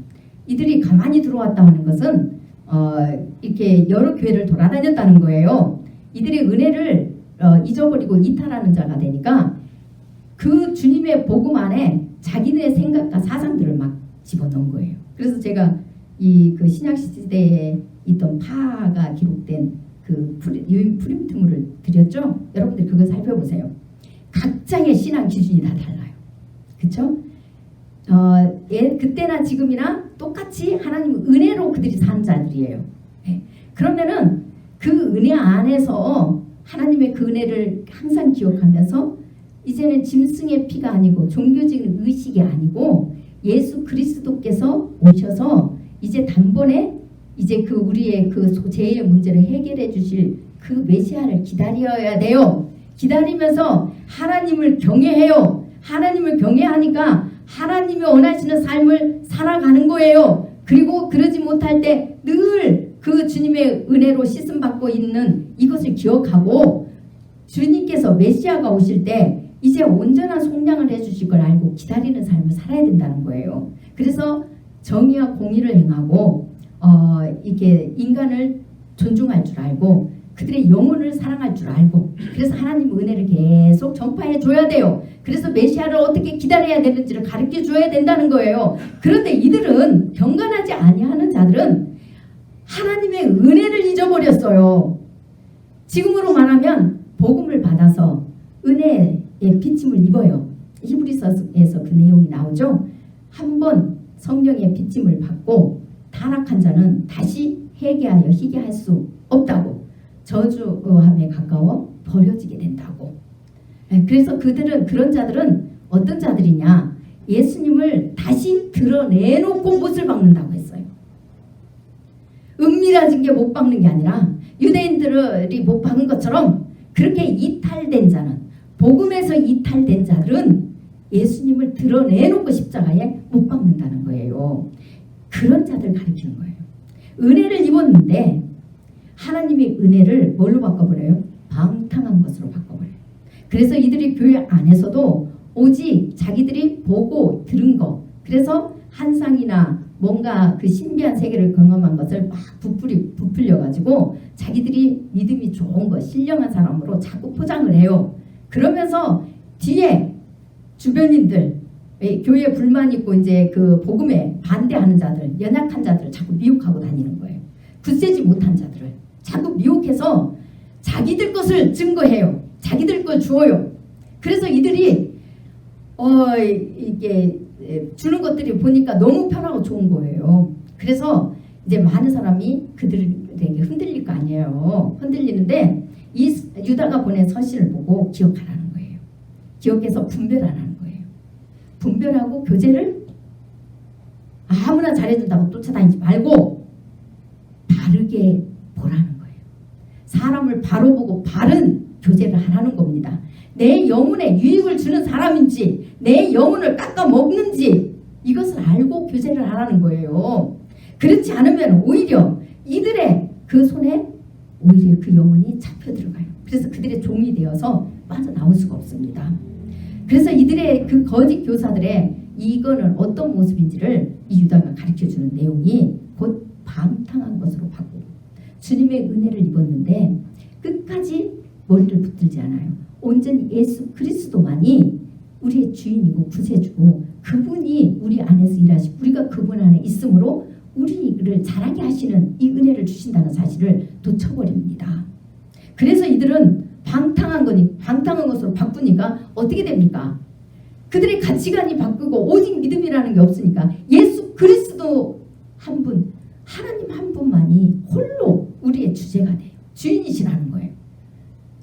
이들이 가만히 들어왔다 하는 것은 이렇게 여러 교회를 돌아다녔다는 거예요. 이들이 은혜를 잊어버리고 이탈하는 자가 되니까 그 주님의 복음 안에 자기네 생각과 사상들을 막 집어넣은 거예요. 그래서 제가 그 신약 시대에 있던 파가 기록된 그 유인 푸림트물을 드렸죠. 여러분들 그거 살펴보세요. 각자의 신앙 기준이 다 달라요. 그렇죠? 그때나 지금이나 똑같이 하나님 은혜로 그들이 산 자들이에요. 네. 그러면은 그 은혜 안에서 하나님의 그 은혜를 항상 기억하면서 이제는 짐승의 피가 아니고 종교적인 의식이 아니고 예수 그리스도께서 오셔서 이제 단번에 이제 그 우리의 그 죄의 문제를 해결해 주실 그 메시아를 기다려야 돼요. 기다리면서 하나님을 경외해요. 하나님을 경외하니까 하나님이 원하시는 삶을 살아가는 거예요. 그리고 그러지 못할 때 늘 그 주님의 은혜로 씻음 받고 있는 이것을 기억하고 주님께서 메시아가 오실 때 이제 온전한 속량을 해주실 걸 알고 기다리는 삶을 살아야 된다는 거예요. 그래서 정의와 공의를 행하고 이게 인간을 존중할 줄 알고 그들의 영혼을 사랑할 줄 알고 그래서 하나님 은혜를 계속 전파해 줘야 돼요. 그래서 메시아를 어떻게 기다려야 되는지를 가르쳐 줘야 된다는 거예요. 그런데 이들은 경건하지 아니하는 자들은 하나님의 은혜를 잊어버렸어요. 지금으로 말하면 복음을 받아서 은혜의 빚짐을 입어요. 히브리서에서 그 내용이 나오죠. 한번 성령의 빚짐을 받고 타락한 자는 다시 회개하여 희게할 수 없다고 저주함에 가까워 버려지게 된다고. 그래서 그런 자들은 어떤 자들이냐? 예수님을 다시 드러내놓고 못을 박는다고 했어요. 은밀해진 게 못 박는 게 아니라 유대인들이 못 박은 것처럼 그렇게 이탈된 자는 복음에서 이탈된 자들은 예수님을 드러내놓고 십자가에 못 박는다는 거예요. 그런 자들 가리키는 거예요. 은혜를 입었는데 하나님의 은혜를 뭘로 바꿔버려요? 방탕한 것으로 바꿔버려요. 그래서 이들이 교회 안에서도 오직 자기들이 보고 들은 거, 그래서 한상이나 뭔가 그 신비한 세계를 경험한 것을 막 부풀려가지고 자기들이 믿음이 좋은 거, 신령한 사람으로 자꾸 포장을 해요. 그러면서 뒤에 주변인들, 교회에 불만 있고 이제 그 복음에 반대하는 자들, 연약한 자들을 자꾸 미혹하고 다니는 거예요. 굳세지 못한 자들을 자꾸 미혹해서 자기들 것을 증거해요. 자기들 걸 주어요. 그래서 이들이 이게 주는 것들이 보니까 너무 편하고 좋은 거예요. 그래서 이제 많은 사람이 그들에게 흔들릴 거 아니에요. 흔들리는데 이 유다가 보낸 서신을 보고 기억하라는 거예요. 기억해서 분별하라는 거예요. 분별하고 교제를 아무나 잘해준다고 쫓아다니지 말고 바르게 보라는 거예요. 사람을 바로 보고 바른 교제를 하라는 겁니다. 내 영혼에 유익을 주는 사람인지 내 영혼을 깎아 먹는지 이것을 알고 교제를 하라는 거예요. 그렇지 않으면 오히려 이들의 그 손에 오히려 그 영혼이 잡혀 들어가요. 그래서 그들의 종이 되어서 빠져나올 수가 없습니다. 그래서 이들의 그 거짓 교사들의 이거는 어떤 모습인지를 이 유다가 가르쳐주는 내용이 곧 방탕한 것으로 바꾸고 주님의 은혜를 입었는데 끝까지 머리를 붙들지 않아요. 온전히 예수 그리스도만이 우리의 주인이고 구세주고 그분이 우리 안에서 일하시고 우리가 그분 안에 있으므로 우리를 자라게 하시는 이 은혜를 주신다는 사실을 놓쳐버립니다. 그래서 이들은 방탕한 것으로 바꾸니까 어떻게 됩니까? 그들의 가치관이 바꾸고 오직 믿음이라는 게 없으니까 예수 그리스도 한 분, 하나님 한 분만이 홀로 우리의 주제가 돼요. 주인이시라는 거예요.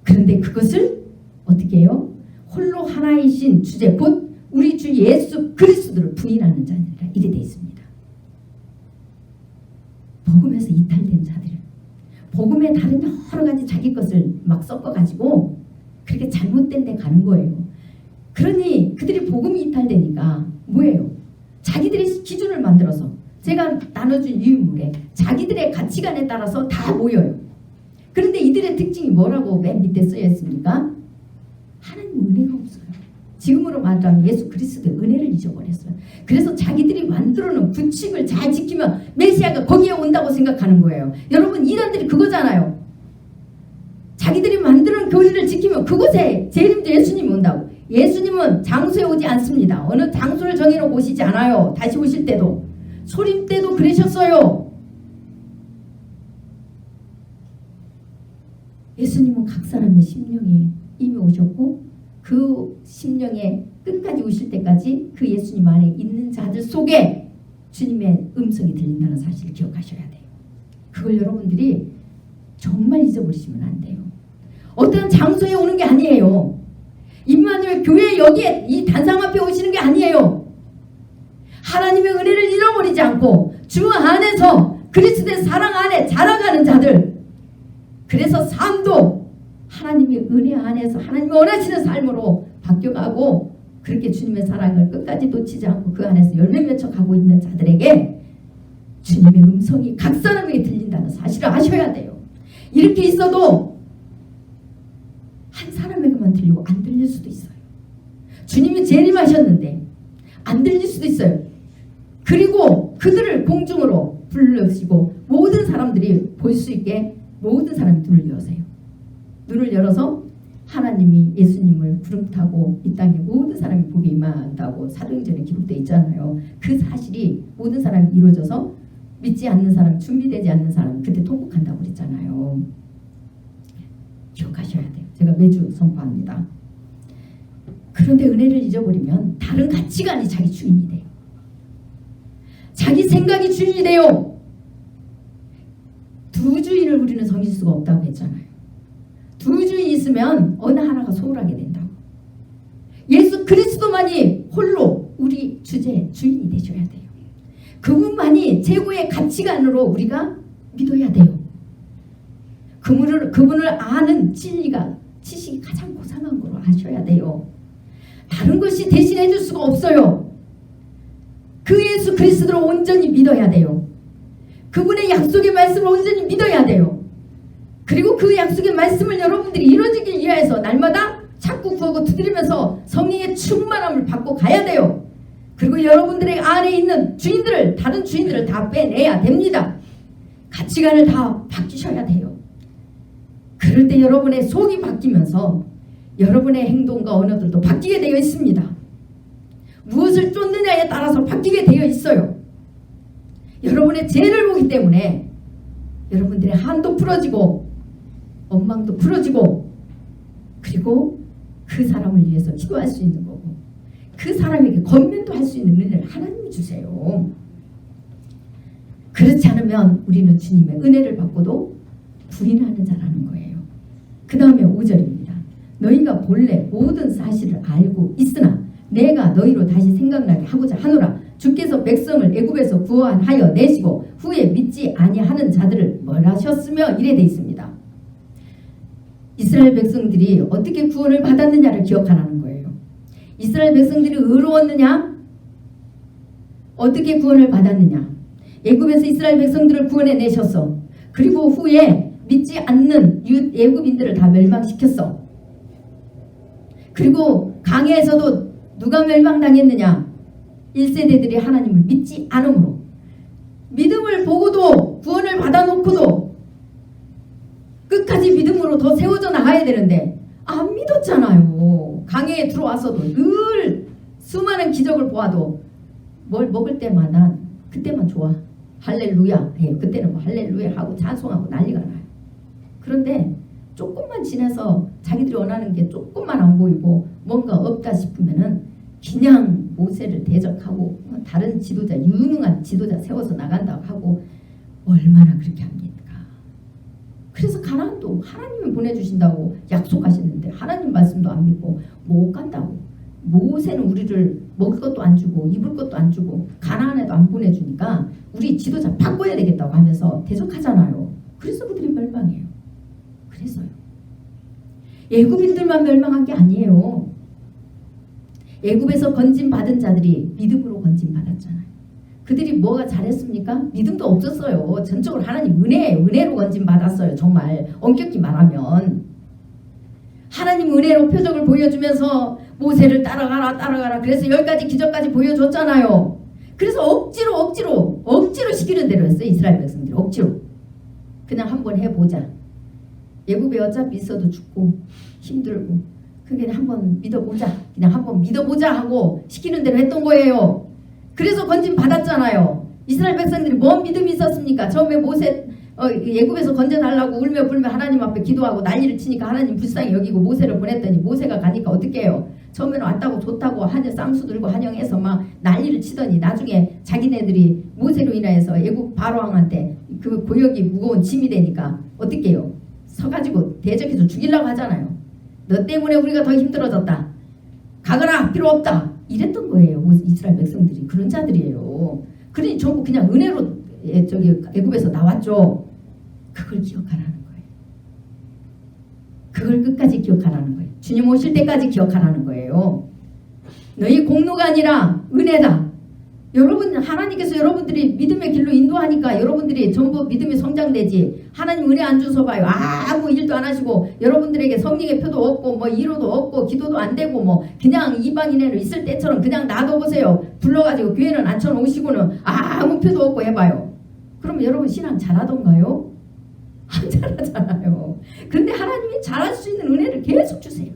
그런데 그것을 어떻게 해요? 홀로 하나이신 주제 곧 우리 주 예수 그리스도를 부인하는 자니라 이래 돼 있습니다. 복음에서 이탈된 자들, 복음에 다른 여러 가지 자기 것을 막 섞어가지고 그렇게 잘못된 데 가는 거예요. 그러니 그들이 복음이 이탈되니까 뭐예요? 자기들의 기준을 만들어서 제가 나눠준 유인물에 자기들의 가치관에 따라서 다 모여요. 그런데 이들의 특징이 뭐라고 맨 밑에 쓰여 있습니까? 하나님 은혜가 없어요. 지금으로 말하면 예수 그리스도의 은혜를 잊어버렸어요. 그래서 자기들이 만들어놓은 규칙을 잘 지키면 메시아가 거기에 온다고 생각하는 거예요. 여러분 이단들이 그거잖아요. 자기들이 만드는 교리를 지키면 그곳에 재림도 예수님이 온다고. 예수님은 장소에 오지 않습니다. 어느 장소를 정해놓고 오시지 않아요. 다시 오실 때도. 소림 때도 그러셨어요. 예수님은 각 사람의 심령에 이미 오셨고 그 심령에 끝까지 오실 때까지 그 예수님 안에 있는 자들 속에 주님의 음성이 들린다는 사실을 기억하셔야 돼요. 그걸 여러분들이 정말 잊어버리시면 안 돼요. 어떤 장소에 오는 게 아니에요. 임마누엘 교회 여기에 이 단상 앞에 오시는 게 아니에요. 하나님의 은혜를 잃어버리지 않고 주 안에서 그리스도의 사랑 안에 자라가는 자들. 그래서 삶도 하나님의 은혜 안에서 하나님이 원하시는 삶으로 바뀌어가고 그렇게 주님의 사랑을 끝까지 놓치지 않고 그 안에서 열매 맺혀 가고 있는 자들에게 주님의 음성이 각 사람에게 들린다는 사실을 아셔야 돼요. 이렇게 있어도 한 사람에게만 들리고 안 들릴 수도 있어요. 주님이 재림하셨는데 안 들릴 수도 있어요. 그리고 그들을 공중으로 불러시고 모든 사람들이 볼 수 있게 모든 사람이 눈을 여세요. 눈을 열어서 하나님이 예수님을 구름 타고 이 땅에 모든 사람이 보게 임한다고 사도행전에 기록되어 있잖아요. 그 사실이 모든 사람이 이루어져서 믿지 않는 사람, 준비되지 않는 사람 그때 통곡한다고 그랬잖아요. 기억하셔야 돼요. 제가 매주 선포합니다. 그런데 은혜를 잊어버리면 다른 가치관이 자기 주인이 돼요. 자기 생각이 주인이 돼요. 두 주인을 우리는 섬길 수가 없다고 했잖아요. 두 주인이 있으면 어느 하나가 소홀하게 된다고. 예수 그리스도만이 홀로 우리 주인이 되셔야 돼요. 그분만이 최고의 가치관으로 우리가 믿어야 돼요. 그분을 아는 지식이 가장 고상한 거로 아셔야 돼요. 다른 것이 대신해 줄 수가 없어요. 그 예수 그리스도를 온전히 믿어야 돼요. 그분의 약속의 말씀을 온전히 믿어야 돼요. 그리고 그 약속의 말씀을 여러분들이 이루어지길 위해서 날마다 자꾸 구하고 두드리면서 성령의 충만함을 받고 가야 돼요. 그리고 여러분들의 안에 있는 주인들을 다른 주인들을 다 빼내야 됩니다. 가치관을 다 바뀌셔야 돼요. 그럴 때 여러분의 속이 바뀌면서 여러분의 행동과 언어들도 바뀌게 되어 있습니다. 무엇을 쫓느냐에 따라서 바뀌게 되어 있어요. 여러분의 죄를 보기 때문에 여러분들의 한도 풀어지고 원망도 풀어지고 그리고 그 사람을 위해서 기도할 수 있는 거고 그 사람에게 권면도 할 수 있는 은혜를 하나님이 주세요. 그렇지 않으면 우리는 주님의 은혜를 받고도 부인하는 자라는 거예요. 그 다음에 5절입니다. 너희가 본래 모든 사실을 알고 있으나 내가 너희로 다시 생각나게 하고자 하노라. 주께서 백성을 애굽에서 구원하여 내시고 후에 믿지 아니하는 자들을 멸하셨으며 이래 돼 있습니다. 이스라엘 백성들이 어떻게 구원을 받았느냐를 기억하라는 거예요. 이스라엘 백성들이 의로웠느냐? 어떻게 구원을 받았느냐? 애굽에서 이스라엘 백성들을 구원해 내셨어. 그리고 후에 믿지 않는 애굽인들을 다 멸망시켰어. 그리고 강해에서도 누가 멸망당했느냐? 1세대들이 하나님을 믿지 않음으로 믿음을 보고도 구원을 받아놓고도 끝까지 믿음으로 더 세워져 나가야 되는데 안 믿었잖아요. 강해에 들어와서도 늘 수많은 기적을 보아도 뭘 먹을 때마다 그때만 좋아. 할렐루야 해요. 그때는 뭐 할렐루야 하고 찬송하고 난리가 나요. 그런데 조금만 지나서 자기들이 원하는 게 조금만 안 보이고 뭔가 없다 싶으면은 그냥 모세를 대적하고 다른 지도자, 유능한 지도자 세워서 나간다고 하고 얼마나 그렇게 합니까? 그래서 가나안도 하나님이 보내주신다고 약속하시는데 하나님 말씀도 안 믿고 못 간다고. 모세는 우리를 먹을 것도 안 주고 입을 것도 안 주고 가나안에도 안 보내주니까 우리 지도자 바꿔야 되겠다고 하면서 대적하잖아요. 그래서 그들이 멸망해요. 그래서요. 애굽인들만 멸망한 게 아니에요. 애굽에서 건진받은 자들이 믿음으로 건진받았잖아요. 그들이 뭐가 잘했습니까? 믿음도 없었어요. 전적으로 하나님 은혜로 건진받았어요. 정말 엄격히 말하면 하나님 은혜로 표적을 보여주면서 모세를 따라가라 그래서 10가지 기적까지 보여줬잖아요. 그래서 억지로 시키는 대로 했어요. 이스라엘 백성들이 억지로 그냥 한번 해보자. 애굽에 어차피 있어도 죽고 힘들고 그게 한번 믿어보자, 그냥 한번 믿어보자 하고 시키는 대로 했던 거예요. 그래서 건진 받았잖아요. 이스라엘 백성들이 뭔 믿음이 있었습니까? 처음에 모세 애굽에서 건져달라고 울며 불며 하나님 앞에 기도하고 난리를 치니까 하나님 불쌍히 여기고 모세를 보냈더니 모세가 가니까 어떻게 해요? 처음에는 왔다고 좋다고 쌍수 들고 환영해서 막 난리를 치더니 나중에 자기네들이 모세로 인하여서 애굽 바로왕한테 그 고역이 무거운 짐이 되니까 어떻게 해요? 서가지고 대적해서 죽이려고 하잖아요. 너 때문에 우리가 더 힘들어졌다. 가거라, 필요 없다. 이랬던 거예요. 이스라엘 백성들이 그런 자들이에요. 그러니 전부 그냥 은혜로 저기 애굽에서 나왔죠. 그걸 기억하라는 거예요. 그걸 끝까지 기억하라는 거예요. 주님 오실 때까지 기억하라는 거예요. 너희 공로가 아니라 은혜다. 여러분, 하나님께서 여러분들이 믿음의 길로 인도하니까 여러분들이 전부 믿음이 성장되지. 하나님 은혜 안 주서 봐요. 아무 일도 안 하시고 여러분들에게 성령의 표도 없고 뭐 이로도 없고 기도도 안 되고 뭐 그냥 이방인애로 있을 때처럼 그냥 놔둬보세요. 불러가지고 교회는 앉혀놓으시고는 아무 표도 없고 해봐요. 그러면 여러분 신앙 잘하던가요? 안 잘하잖아요. 그런데 하나님이 잘할 수 있는 은혜를 계속 주세요.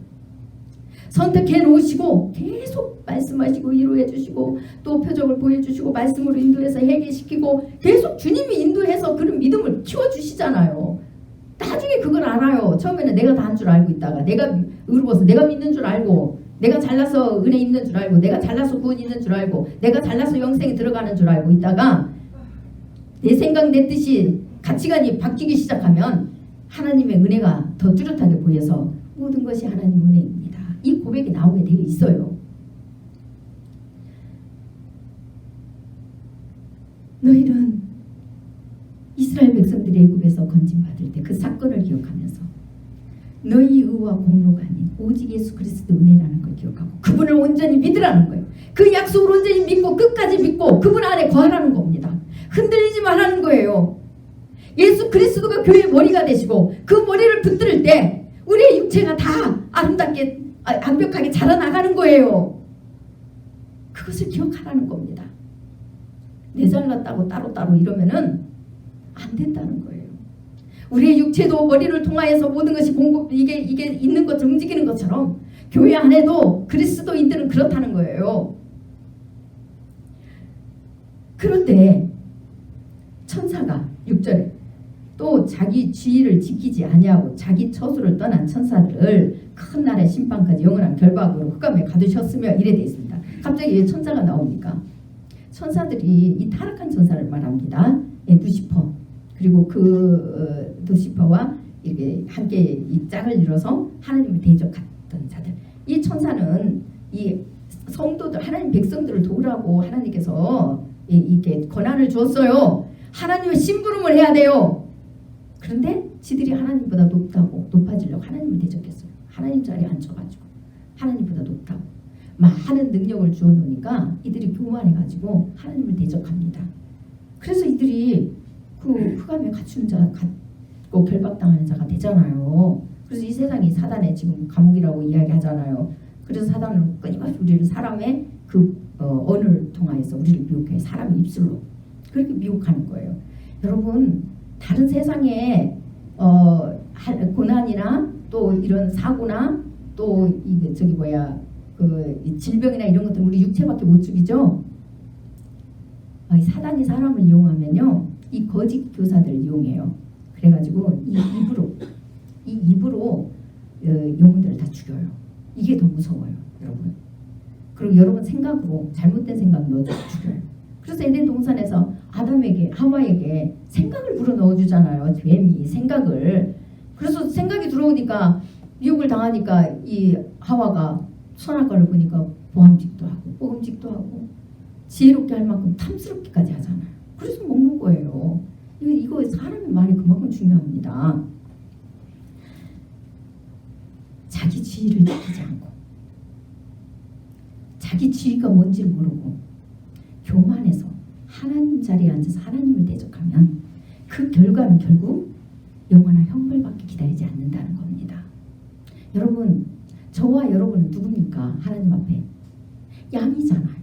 선택해 놓으시고 계속 말씀하시고 위로해 주시고 또 표적을 보여주시고 말씀으로 인도해서 회개시키고 계속 주님이 인도해서 그런 믿음을 키워주시잖아요. 나중에 그걸 알아요. 처음에는 내가 다 한 줄 알고 있다가 내가 의로워서 내가 믿는 줄 알고 내가 잘나서 은혜 있는 줄 알고 내가 잘나서 구원 있는 줄 알고 내가 잘나서 영생에 들어가는 줄 알고 있다가 내 생각 내 뜻이 가치관이 바뀌기 시작하면 하나님의 은혜가 더 뚜렷하게 보여서 모든 것이 하나님 은혜입니다. 이 고백이 나오게 되어 있어요. 너희는 이스라엘 백성들이 애굽에서 건진받을 때 그 사건을 기억하면서 너희 의와 공로가 아닌 오직 예수 그리스도 은혜라는 걸 기억하고 그분을 온전히 믿으라는 거예요. 그 약속을 온전히 믿고 끝까지 믿고 그분 안에 거하라는 겁니다. 흔들리지 말라는 거예요. 예수 그리스도가 교회의 머리가 되시고 그 머리를 붙들 때 우리의 육체가 다 아름답게 완벽하게 자라나가는 거예요. 그것을 기억하라는 겁니다. 내 잘났다고 따로따로 이러면은 안 된다는 거예요. 우리의 육체도 머리를 통하여서 모든 것이 이게 있는 것 움직이는 것처럼 교회 안에도 그리스도인들은 그렇다는 거예요. 그런데 천사가 6절에 또 자기 지위를 지키지 아니하고 자기 처소를 떠난 천사들을 큰 날의 심판까지 영원한 결박으로 흑암에 가두셨으며 이래 되어 있습니다. 갑자기 왜 천사가 나옵니까? 천사들이 이 타락한 천사를 말합니다. 루시퍼 그리고 그 루시퍼와 이렇게 함께 이 짝을 이뤄서 하나님을 대적했던 자들. 이 천사는 이 성도들 하나님 백성들을 도우라고 하나님께서 이렇게 권한을 주었어요. 하나님의 심부름을 해야 돼요. 그런데 지들이 하나님보다 높아지려고 하나님을 대적했어요. 하나님 자리에 앉혀가지고 하나님보다 높다고 많은 능력을 주어놓으니까 이들이 교만해가지고 하나님을 대적합니다. 그래서 이들이 그 흑암에 갇힌 자, 갇고 결박당하는 자가 되잖아요. 그래서 이 세상이 사단의 지금 감옥이라고 이야기하잖아요. 그래서 사단은 끊임없이 우리를 사람의 그 언을 통하여서 우리를 미혹해 사람의 입술로 그렇게 미혹하는 거예요. 여러분 다른 세상에 고난이나 또 이런 사고나 또 이 저기 뭐야 그 질병이나 이런 것들 우리 육체밖에 못 죽이죠. 사단이 사람을 이용하면요 이 거짓 교사들을 이용해요. 그래가지고 이 입으로 영혼들을 다 죽여요. 이게 더 무서워요, 여러분. 그리고 여러분 생각으로 잘못된 생각 넣어서 죽여요. 그래서 에덴 동산에서 아담에게 하와에게 생각을 불어 넣어주잖아요. 뱀이 생각을. 그래서 생각이 들어오니까 미혹을 당하니까 이 하와가 선악과를 보니까 보암직도 하고 뽀금직도 하고 지혜롭게 할 만큼 탐스럽게까지 하잖아요. 그래서 먹는 거예요. 이거 사람의 말이 그만큼 중요합니다. 자기 지위를 지키지 않고 자기 지위가 뭔지를 모르고 교만해서 하나님 자리에 앉아서 하나님을 대적하면 그 결과는 결국 영원한 형벌밖에 기다리지 않는다는 겁니다. 여러분 저와 여러분은 누굽니까? 하나님 앞에 양이잖아요.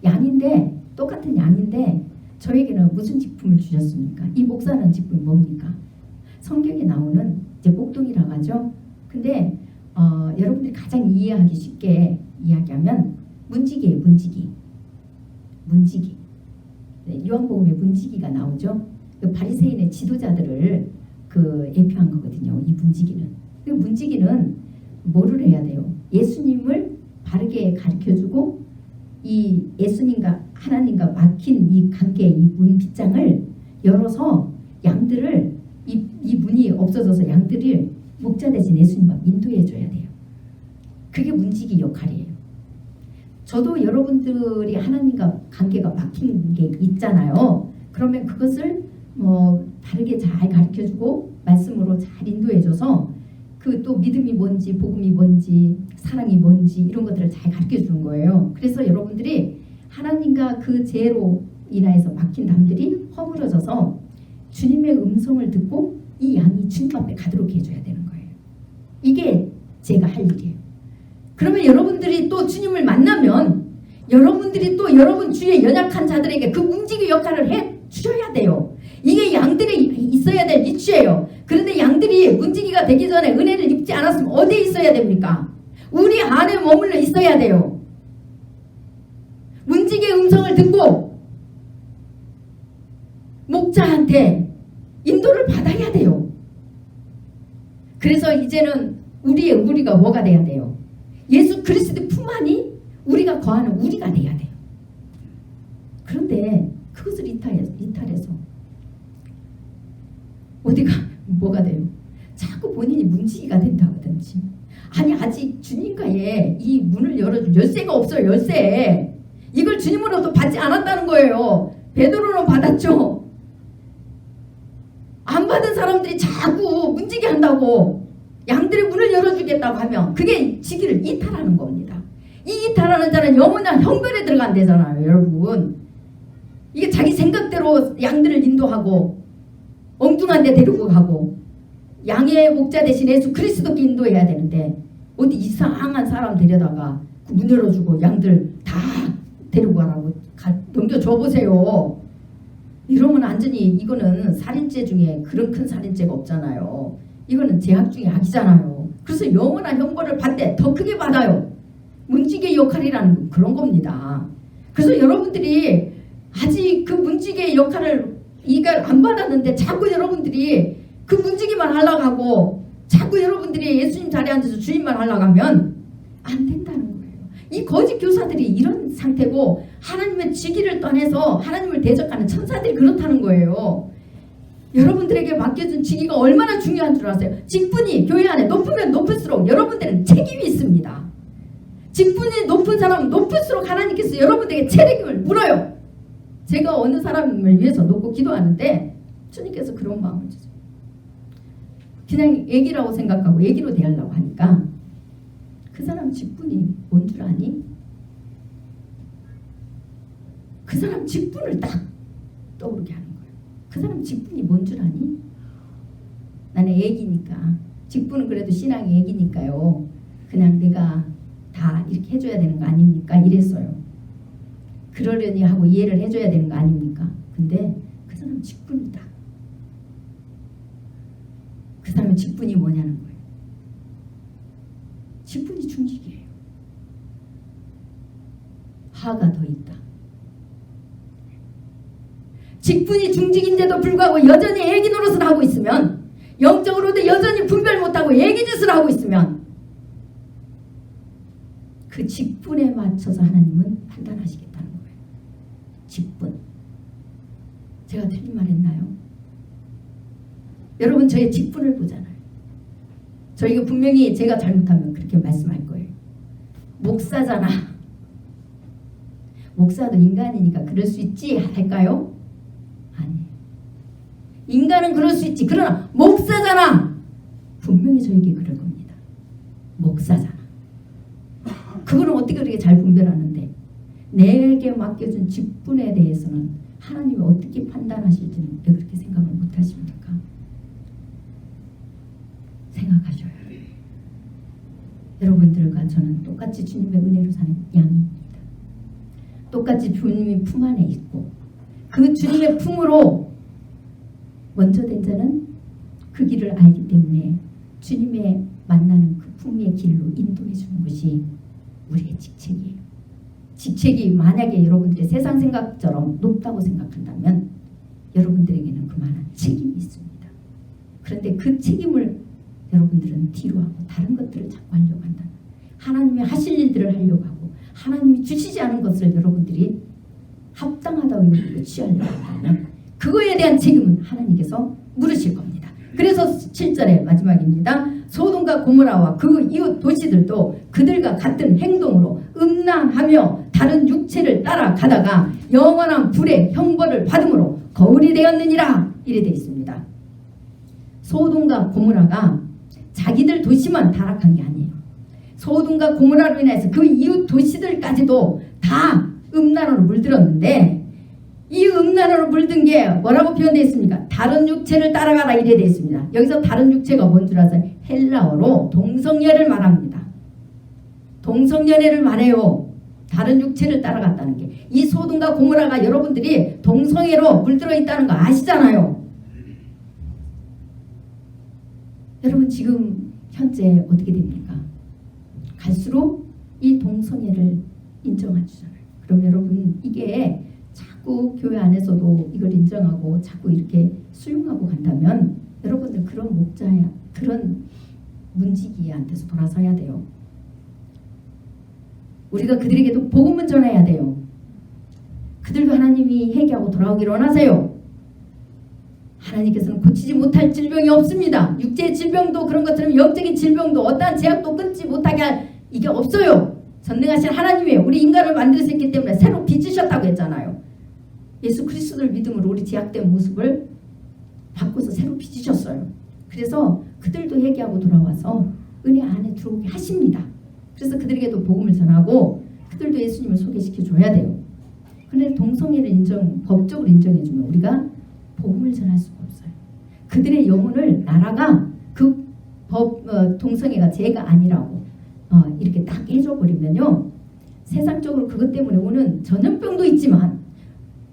양인데 똑같은 양인데 저에게는 무슨 직분을 주셨습니까? 이 목사라는 직분이 뭡니까? 성경에 나오는 이제 목동이라고 하죠. 근데 여러분들이 가장 이해하기 쉽게 이야기하면 문지기예요. 문지기. 네, 요한복음에 문지기가 나오죠. 그 바리새인의 지도자들을 예표한 거거든요. 이 문지기는. 그 문지기는 뭐를 해야 돼요? 예수님을 바르게 가르쳐주고 이 예수님과 하나님과 막힌 이 관계, 이 문 빗장을 열어서 양들을 이 문이 없어져서 양들을 목자 대신 예수님과 인도해 줘야 돼요. 그게 문지기 역할이에요. 저도 여러분들이 하나님과 관계가 막힌 게 있잖아요. 그러면 그것을 바르게 잘 가르쳐주고 말씀으로 잘 인도해줘서 그 또 믿음이 뭔지 복음이 뭔지 사랑이 뭔지 이런 것들을 잘 가르쳐주는 거예요. 그래서 여러분들이 하나님과 그 죄로 인하여서 막힌 담들이 허물어져서 주님의 음성을 듣고 이 양이 주님 앞에 가도록 해줘야 되는 거예요. 이게 제가 할 일이에요. 그러면 여러분들이 또 주님을 만나면 여러분들이 또 여러분 주위에 연약한 자들에게 그 움직임 역할을 해 주셔야 돼요. 이게 양들이 있어야 될 이치예요. 그런데 양들이 문지기가 되기 전에 은혜를 입지 않았으면 어디에 있어야 됩니까? 우리 안에 머물러 있어야 돼요. 문지기의 음성을 듣고 목자한테 인도를 받아야 돼요. 그래서 이제는 우리가 뭐가 돼야 돼요? 예수 그리스도의 품 안이 우리가 거하는 우리가 돼야 돼요. 그런데 그것을 이탈해서 어디가 뭐가 돼요? 자꾸 본인이 문지기가 된다든지 아니 아직 주님과의 이 문을 열어줄 열쇠가 없어요. 열쇠. 이걸 주님으로부터 받지 않았다는 거예요. 베드로는 받았죠. 안 받은 사람들이 자꾸 문지기 한다고 양들의 문을 열어주겠다고 하면 그게 지기를 이탈하는 겁니다. 이 이탈하는 자는 영원한 형벌에 들어간대잖아요. 여러분. 이게 자기 생각대로 양들을 인도하고 엉뚱한 데 데리고 가고 양의 목자 대신 예수 그리스도께 인도해야 되는데 어디 이상한 사람 데려다가 그 문 열어주고 양들 다 데리고 가라고 넘겨줘 보세요. 이러면 완전히 이거는 살인죄 중에 그런 큰 살인죄가 없잖아요. 이거는 제약 중에 악이잖아요. 그래서 영원한 형벌을 받되 더 크게 받아요. 문지기의 역할이라는 그런 겁니다. 그래서 여러분들이 아직 그 문지기의 역할을 이걸 안 받았는데 자꾸 여러분들이 그 문지기만 하려고 하고 자꾸 여러분들이 예수님 자리에 앉아서 주님만 하려고 하면 안 된다는 거예요. 이 거짓 교사들이 이런 상태고 하나님의 직위를 떠나서 하나님을 대적하는 천사들이 그렇다는 거예요. 여러분들에게 맡겨준 직위가 얼마나 중요한 줄 아세요? 직분이 교회 안에 높으면 높을수록 여러분들은 책임이 있습니다. 직분이 높은 사람은 높을수록 하나님께서 여러분들에게 책임을 물어요. 제가 어느 사람을 위해서 놓고 기도하는데 주님께서 그런 마음을 주세요. 그냥 애기라고 생각하고 애기로 대하려고 하니까 그 사람 직분이 뭔 줄 아니? 그 사람 직분을 딱 떠오르게 하는 거예요. 그 사람 직분이 뭔 줄 아니? 나는 애기니까 직분은 그래도 신앙이 애기니까요. 그냥 내가 다 이렇게 해줘야 되는 거 아닙니까? 이랬어요. 그러려니 하고 이해를 해줘야 되는 거 아닙니까? 근데 그 사람 직분이다. 그 사람의 직분이 뭐냐는 거예요. 직분이 중직이에요. 하가 더 있다. 직분이 중직인데도 불구하고 여전히 애기 노릇을 하고 있으면 영적으로도 여전히 분별 못하고 애기 짓을 하고 있으면 그 직분에 맞춰서 하나님은 판단하시겠다는 거예요. 직분. 제가 틀린 말 했나요? 여러분 저의 직분을 보잖아요. 저희가 분명히 제가 잘못하면 그렇게 말씀할 거예요. 목사잖아. 목사도 인간이니까 그럴 수 있지 할까요? 아니에요. 인간은 그럴 수 있지. 그러나 목사잖아. 분명히 저에게 그럴 겁니다. 목사잖아. 그거는 어떻게 그렇게 잘 분별하는데 내게 맡겨준 직분에 대해서는 하나님이 어떻게 판단하실지는 왜 그렇게 생각을 못하십니까? 생각하셔요. 여러분들과 저는 똑같이 주님의 은혜로 사는 양입니다. 똑같이 주님의 품 안에 있고 그 주님의 품으로 먼저 된 자는 그 길을 알기 때문에 주님의 만나는 그 풍미의 길로 인도해 주는 것이 우리의 직책이에요. 직책이 만약에 여러분들의 세상 생각처럼 높다고 생각한다면 여러분들에게는 그만한 책임이 있습니다. 그런데 그 책임을 여러분들은 뒤로 하고 다른 것들을 자꾸 하려고 한다. 하나님이 하실 일들을 하려고 하고 하나님이 주시지 않은 것을 여러분들이 합당하다고 여기고 취하려고 한다면 그거에 대한 책임은 하나님께서 물으실 겁니다. 그래서 7절의 마지막입니다. 소돔과 고모라와 그 이웃 도시들도 그들과 같은 행동으로 음란하며 다른 육체를 따라가다가 영원한 불의 형벌을 받음으로 거울이 되었느니라. 이래 되어 있습니다. 소돔과 고모라가 자기들 도시만 타락한 게 아니에요. 소돔과 고모라로 인해서 그 이웃 도시들까지도 다 음란으로 물들었는데 이 음란으로 물든 게 뭐라고 표현되어 있습니까? 다른 육체를 따라가라 이래 되어 있습니다. 여기서 다른 육체가 뭔 줄 아세요? 헬라어로 동성연애를 말합니다. 동성연애를 말해요. 다른 육체를 따라갔다는 게. 이 소돔과 고모라가 여러분들이 동성애로 물들어 있다는 거 아시잖아요. 여러분 지금 현재 어떻게 됩니까? 갈수록 이 동성애를 인정해주잖아요. 그럼 여러분 이게 자꾸 교회 안에서도 이걸 인정하고 자꾸 이렇게 수용하고 간다면 여러분들 그런 목자야, 그런 문지기한테서 돌아서야 돼요. 우리가 그들에게도 복음을 전해야 돼요. 그들도 하나님이 회개하고 돌아오기를 원하세요. 하나님께서는 고치지 못할 질병이 없습니다. 육체의 질병도 그런 것처럼 영적인 질병도 어떠한 제약도 끊지 못하게 할 이게 없어요. 전능하신 하나님이에요. 우리 인간을 만드셨기 때문에 새로 빚으셨다고 했잖아요. 예수 그리스도를 믿음으로 우리 제약된 모습을 바꿔서 새로 빚으셨어요. 그래서 그들도 회개하고 돌아와서 은혜 안에 들어오게 하십니다. 그래서 그들에게도 복음을 전하고 그들도 예수님을 소개시켜 줘야 돼요. 그런데 동성애를 법적으로 인정해주면 우리가 복음을 전할 수가 없어요. 그들의 영혼을 나라가 그 동성애가 죄가 아니라고 이렇게 딱 해줘버리면요. 세상적으로 그것 때문에 오는 전염병도 있지만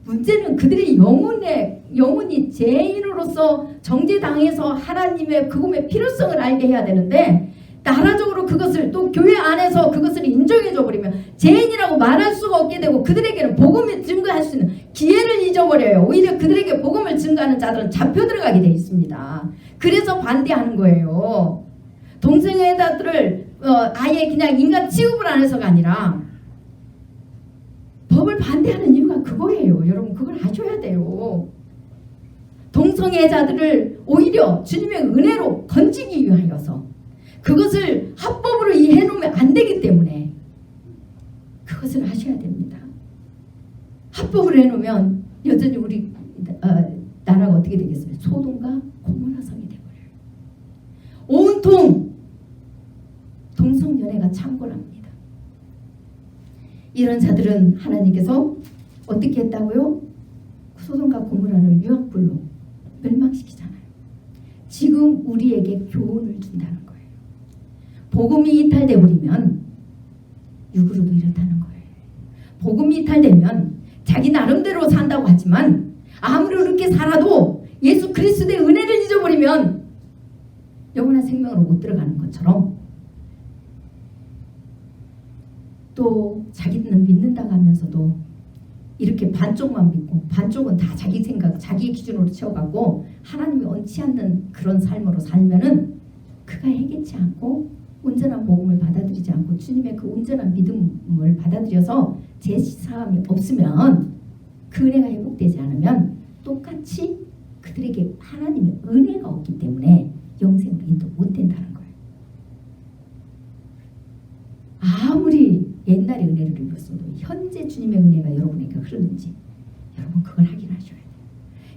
문제는 그들의 영혼이 죄인으로서 정죄당해서 하나님의 그금의 필요성을 알게 해야 되는데 나라적으로 그것을 또 교회 안에서 그것을 인정해줘 버리면 죄인이라고 말할 수가 없게 되고 그들에게는 복음을 증거할 수 있는 기회를 잊어버려요. 오히려 그들에게 복음을 증거하는 자들은 잡혀 들어가게 돼 있습니다. 그래서 반대하는 거예요. 동성애자들을 아예 그냥 인간 취급을 안 해서가 아니라 법을 반대하는 이유가 그거예요. 여러분 그걸 아셔야 돼요. 동성애자들을 오히려 주님의 은혜로 건지기 위하여서 그것을 합법으로 해놓으면 안 되기 때문에 그것을 하셔야 됩니다. 합법으로 해놓으면 여전히 우리 나라가 어떻게 되겠어요? 소돔과 고모라 성이 되버려요. 온통 동성연애가 창궐합니다. 이런 자들은 하나님께서 어떻게 했다고요? 소돔과 고모라를 유황불로 멸망시키잖아요. 지금 우리에게 교훈을 준다는 거예요. 복음이 이탈돼 버리면 육으로도 이렇다는 거예요. 복음이 이탈되면 자기 나름대로 산다고 하지만 아무리 그렇게 살아도 예수 그리스도의 은혜를 잊어버리면 영원한 생명으로 못 들어가는 것처럼 또 자기는 믿는다고 하면서도 이렇게 반쪽만 믿고 반쪽은 다 자기 생각, 자기 기준으로 채워가고 하나님이 원치 않는 그런 삶으로 살면은 그가 해결치 않고 온전한 복음을 받아들이지 않고 주님의 그 온전한 믿음을 받아들여서 제사함이 없으면 그 은혜가 회복되지 않으면 똑같이 그들에게 하나님의 은혜가 없기 때문에 영생으로 인도 못 된다는 거예요. 아무리 옛날에 은혜를 입었어도 현재 주님의 은혜가 여러분에게 흐르는지 여러분 그걸 확인하셔야 돼요.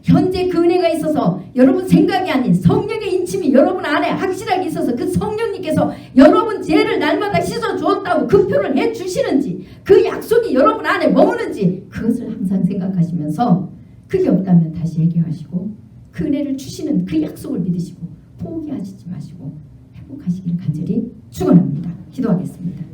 현재 그 은혜가 있어서 여러분 생각이 아닌 성령의 인침이 여러분 안에 확실하게 있어서 그 성령님께서 여러분 죄를 날마다 씻어 주었다고 그 표를 해 주시는지 그 약속이 여러분 안에 머무는지 그것을 항상 생각하시면서 그게 없다면 다시 얘기하시고 그 은혜를 주시는 그 약속을 믿으시고 포기하시지 마시고 행복하시기를 간절히 축원합니다. 기도하겠습니다.